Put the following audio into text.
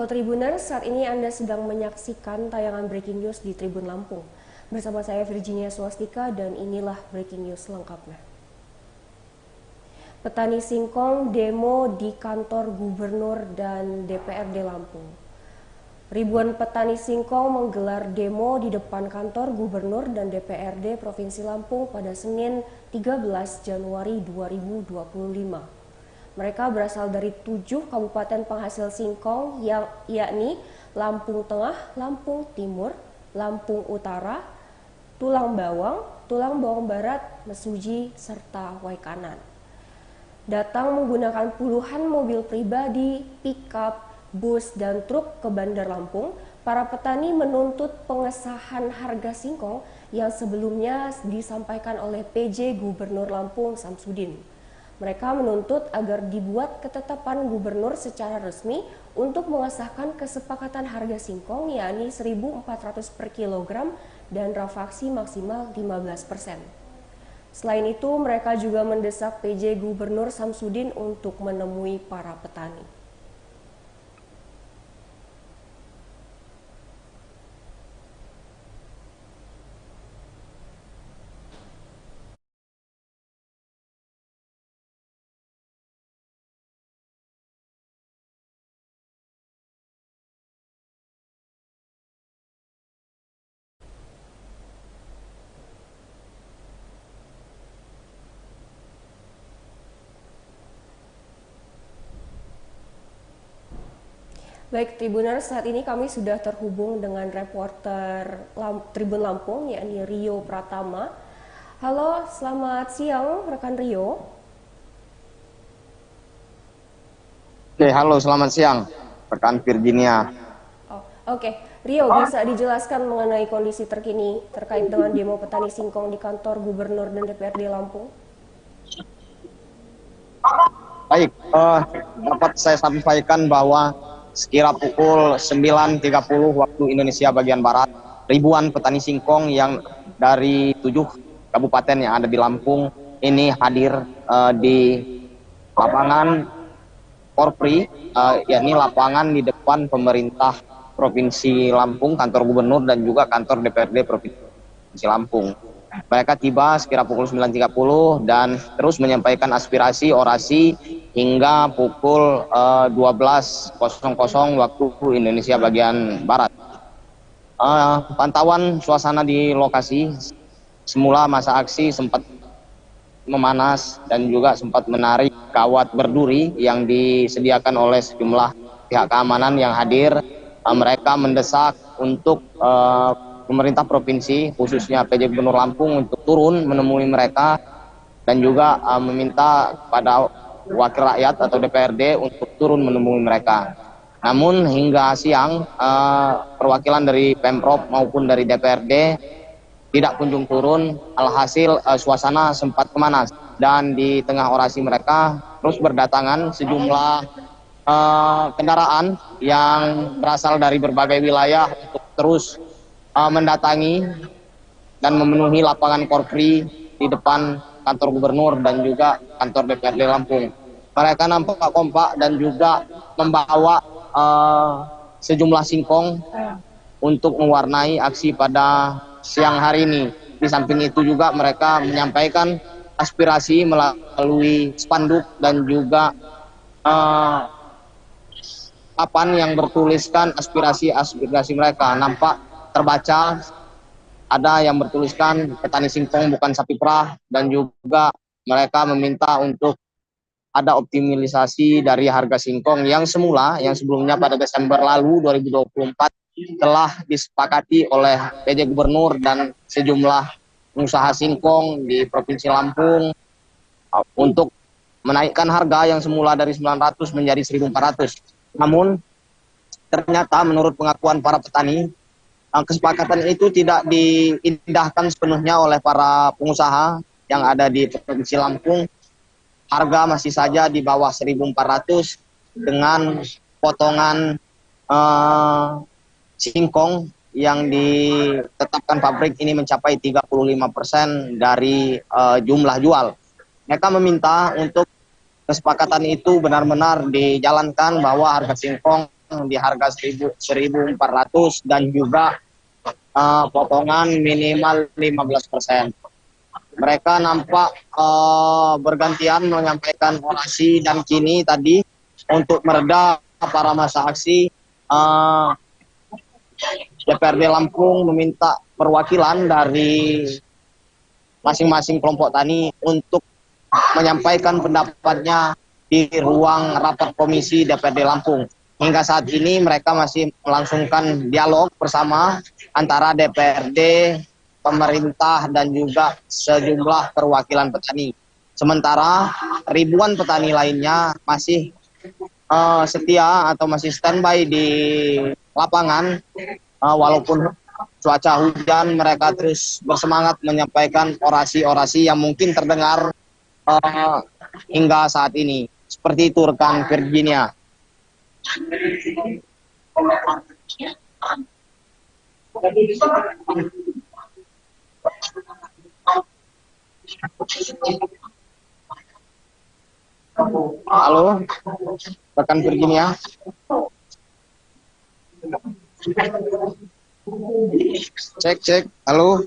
Halo Tribuners, saat ini Anda sedang menyaksikan tayangan Breaking News di Tribun Lampung. Bersama saya Virginia Swastika dan inilah Breaking News lengkapnya. Petani singkong demo di kantor Gubernur dan DPRD Lampung. Ribuan petani singkong menggelar demo di depan kantor Gubernur dan DPRD Provinsi Lampung pada Senin 13 Januari 2025. Mereka berasal dari 7 kabupaten penghasil singkong yakni Lampung Tengah, Lampung Timur, Lampung Utara, Tulang Bawang Barat, Mesuji, serta Waikanan. Datang menggunakan puluhan mobil pribadi, pick-up, bus, dan truk ke Bandar Lampung, para petani menuntut pengesahan harga singkong yang sebelumnya disampaikan oleh PJ Gubernur Lampung Samsudin. Mereka menuntut agar dibuat ketetapan gubernur secara resmi untuk mengesahkan kesepakatan harga singkong yakni 1.400 per kilogram dan rafaksi maksimal 15%. Selain itu, mereka juga mendesak PJ Gubernur Samsudin untuk menemui para petani. Baik Tribuners, saat ini kami sudah terhubung dengan reporter Tribun Lampung yakni Rio Pratama. Halo, selamat siang rekan Rio. Halo, selamat siang rekan Virginia. Oke. Rio, bisa dijelaskan mengenai kondisi terkini terkait dengan demo petani singkong di kantor Gubernur dan DPRD Lampung? Baik, dapat saya sampaikan bahwa sekira pukul 9.30 waktu Indonesia bagian Barat, ribuan petani singkong yang dari 7 kabupaten yang ada di Lampung ini hadir di lapangan Korpri, yakni lapangan di depan pemerintah Provinsi Lampung, kantor Gubernur dan juga kantor DPRD Provinsi Lampung. Mereka tiba sekira pukul 9.30 dan terus menyampaikan aspirasi orasi hingga pukul 12.00 waktu Indonesia bagian Barat. Pantauan suasana di lokasi, semula masa aksi sempat memanas dan juga sempat menarik kawat berduri yang disediakan oleh sejumlah pihak keamanan yang hadir. Mereka mendesak untuk pemerintah provinsi, khususnya PJ Gubernur Lampung, untuk turun menemui mereka dan juga meminta kepada wakil rakyat atau DPRD untuk turun menemui mereka. Namun hingga siang perwakilan dari Pemprov maupun dari DPRD tidak kunjung turun. Alhasil suasana sempat memanas dan di tengah orasi mereka terus berdatangan sejumlah kendaraan yang berasal dari berbagai wilayah untuk terus mendatangi dan memenuhi lapangan Korpri di depan kantor Gubernur dan juga kantor DPRD Lampung. Mereka nampak kompak dan juga membawa sejumlah singkong untuk mewarnai aksi pada siang hari ini. Di samping itu juga mereka menyampaikan aspirasi melalui spanduk dan juga papan yang bertuliskan aspirasi mereka. Nampak terbaca ada yang bertuliskan petani singkong bukan sapi perah, dan juga mereka meminta untuk ada optimalisasi dari harga singkong yang sebelumnya pada Desember lalu 2024 telah disepakati oleh PJ Gubernur dan sejumlah pengusaha singkong di Provinsi Lampung untuk menaikkan harga yang semula dari 900 menjadi 1.400. Namun ternyata menurut pengakuan para petani, kesepakatan itu tidak diindahkan sepenuhnya oleh para pengusaha yang ada di Provinsi Lampung. Harga masih saja di bawah 1.400 dengan potongan singkong yang ditetapkan pabrik ini mencapai 35% dari jumlah jual. Mereka meminta untuk kesepakatan itu benar-benar dijalankan, bahwa harga singkong di harga 1.400 dan juga potongan minimal 15%. Mereka nampak bergantian menyampaikan orasi dan kini tadi untuk mereda para masa aksi. DPRD Lampung meminta perwakilan dari masing-masing kelompok tani untuk menyampaikan pendapatnya di ruang rapat komisi DPRD Lampung. Hingga saat ini mereka masih melangsungkan dialog bersama antara DPRD, pemerintah, dan juga sejumlah perwakilan petani. Sementara ribuan petani lainnya masih setia atau masih standby di lapangan, walaupun cuaca hujan, mereka terus bersemangat menyampaikan orasi-orasi yang mungkin terdengar hingga saat ini. Seperti itu rekan Virginia. Halo, rekan Virginia. Cek, cek. Halo.